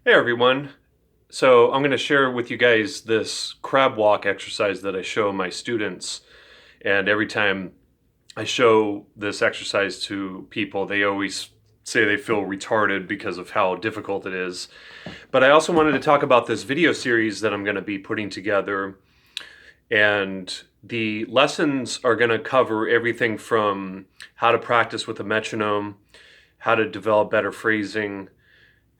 Hey everyone. So I'm going to share with you guys this crab walk exercise that I show my students. And every time I show this exercise to people, they always say they feel retarded because of how difficult it is. But I also wanted to talk about this video series that I'm going to be putting together. And the lessons are going to cover everything from how to practice with a metronome, how to develop better phrasing,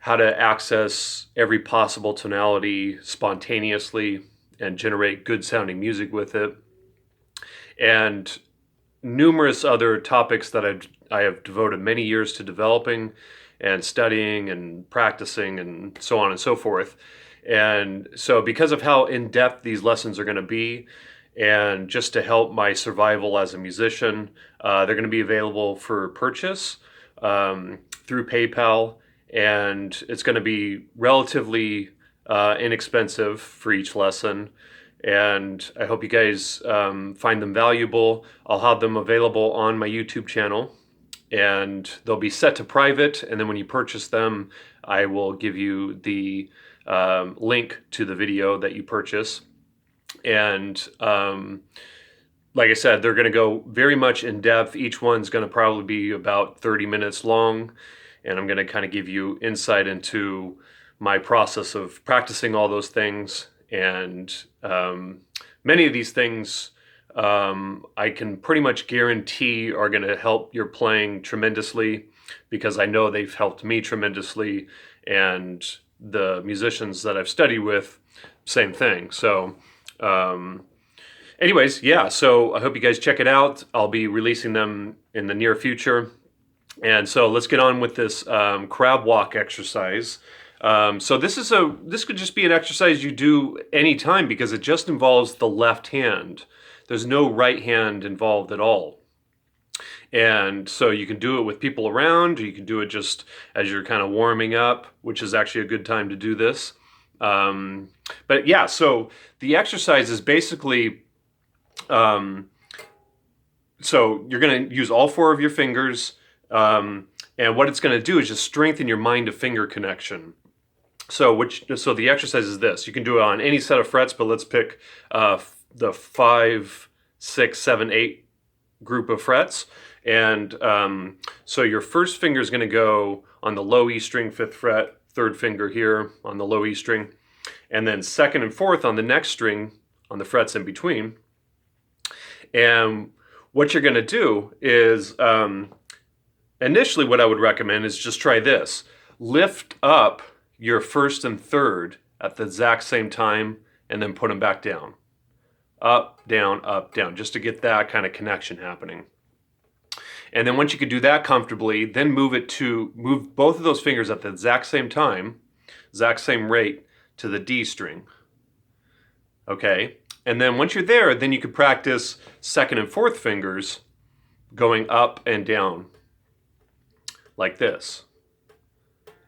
how to access every possible tonality spontaneously and generate good sounding music with it, and numerous other topics that I have devoted many years to developing and studying and practicing and so on and so forth. And so, because of how in depth these lessons are going to be, and just to help my survival as a musician, they're going to be available for purchase through PayPal, and it's going to be relatively inexpensive for each lesson. And I hope you guys find them valuable. I'll have them available on my YouTube channel, and they'll be set to private. And then when you purchase them, I will give you the link to the video that you purchase. And like I said, they're going to go very much in depth. Each one's going to probably be about 30 minutes long. And I'm going to kind of give you insight into my process of practicing all those things. And many of these things I can pretty much guarantee are going to help your playing tremendously, because I know they've helped me tremendously. And the musicians that I've studied with, same thing. So, anyways, yeah, so I hope you guys check it out. I'll be releasing them in the near future. And so let's get on with this crab walk exercise. So this could just be an exercise you do anytime, because it just involves the left hand. There's no right hand involved at all. And so you can do it with people around, or you can do it just as you're kind of warming up, which is actually a good time to do this. But yeah, so the exercise is basically, so you're going to use all four of your fingers, and what it's going to do is just strengthen your mind to finger connection. So the exercise is this. You can do it on any set of frets, but let's pick the 5, 6, 7, 8 group of frets. And so your first finger is going to go on the low E string, 5th fret, third finger here on the low E string, and then second and fourth on the next string on the frets in between. And what you're going to do is, initially what I would recommend is just try this. Lift up your first and third at the exact same time, and then put them back down. Up, down, just to get that kind of connection happening. And then once you can do that comfortably, then move both of those fingers at the exact same time, exact same rate, to the D string. Okay? And then once you're there, then you can practice second and fourth fingers going up and down like this.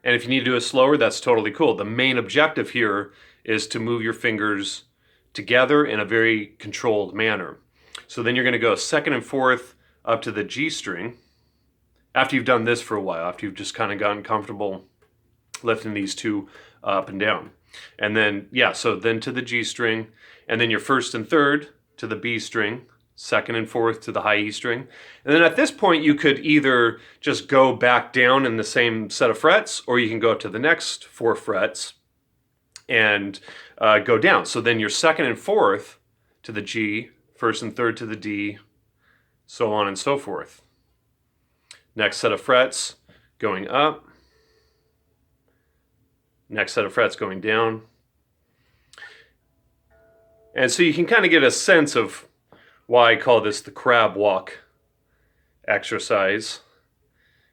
And if you need to do it slower, that's totally cool. The main objective here is to move your fingers together in a very controlled manner. So then you're going to go second and fourth up to the G string. After you've done this for a while, after you've just kind of gotten comfortable lifting these two up and down. And then, yeah, so then to the G string, and then your first and third to the B string, second and fourth to the high E string. And then at this point, you could either just go back down in the same set of frets, or you can go to the next 4 frets and go down. So then your second and fourth to the G, first and third to the D, so on and so forth. Next set of frets going up. Next set of frets going down. And so you can kind of get a sense of why I call this the crab walk exercise.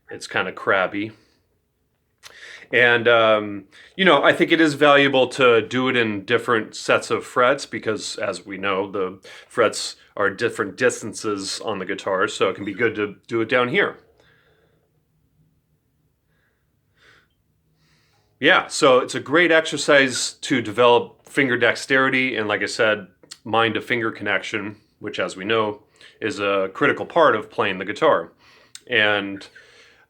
It's kind of crabby. And, I think it is valuable to do it in different sets of frets, because, as we know, the frets are different distances on the guitar, so it can be good to do it down here. Yeah, so it's a great exercise to develop finger dexterity and, like I said, mind to finger connection, which, as we know, is a critical part of playing the guitar. And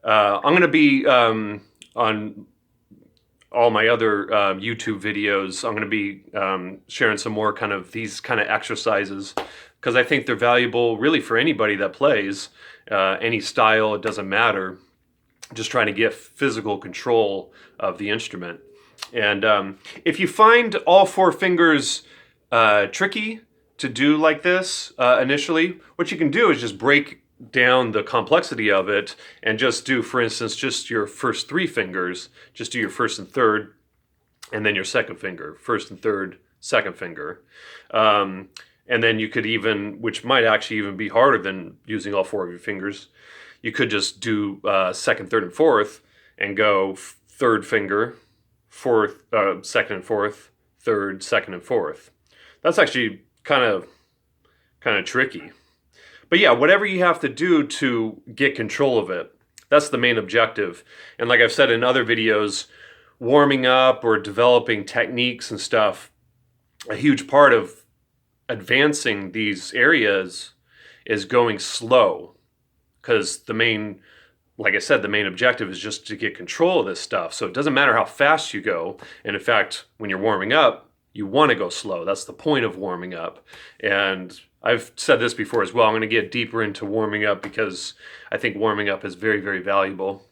I'm going to be on all my other YouTube videos, I'm going to be sharing some more kind of these kind of exercises because I think they're valuable really for anybody that plays any style. It doesn't matter. Just trying to get physical control of the instrument. And if you find all four fingers tricky to do like this initially, what you can do is just break down the complexity of it and just do, for instance, just your first three fingers. Just do your first and third, and then your second finger. First and third, second finger. And then you could even, which might actually even be harder than using all four of your fingers, you could just do second, third, and fourth, and go third finger, fourth, second and fourth, third, second and fourth. That's actually kind of tricky. But yeah, whatever you have to do to get control of it, that's the main objective. And like I've said in other videos, warming up or developing techniques and stuff, a huge part of advancing these areas is going slow. Because like I said, the main objective is just to get control of this stuff. So it doesn't matter how fast you go. And in fact, when you're warming up, you want to go slow. That's the point of warming up. And I've said this before as well. I'm going to get deeper into warming up because I think warming up is very, very valuable.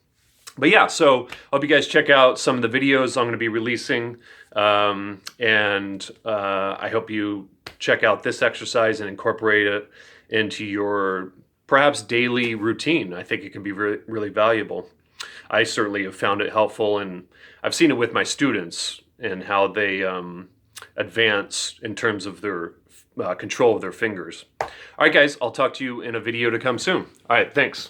But yeah, so I hope you guys check out some of the videos I'm going to be releasing. And I hope you check out this exercise and incorporate it into your perhaps daily routine. I think it can be really, really valuable. I certainly have found it helpful, and I've seen it with my students and how they advance in terms of their control of their fingers. All right, guys, I'll talk to you in a video to come soon. All right, thanks.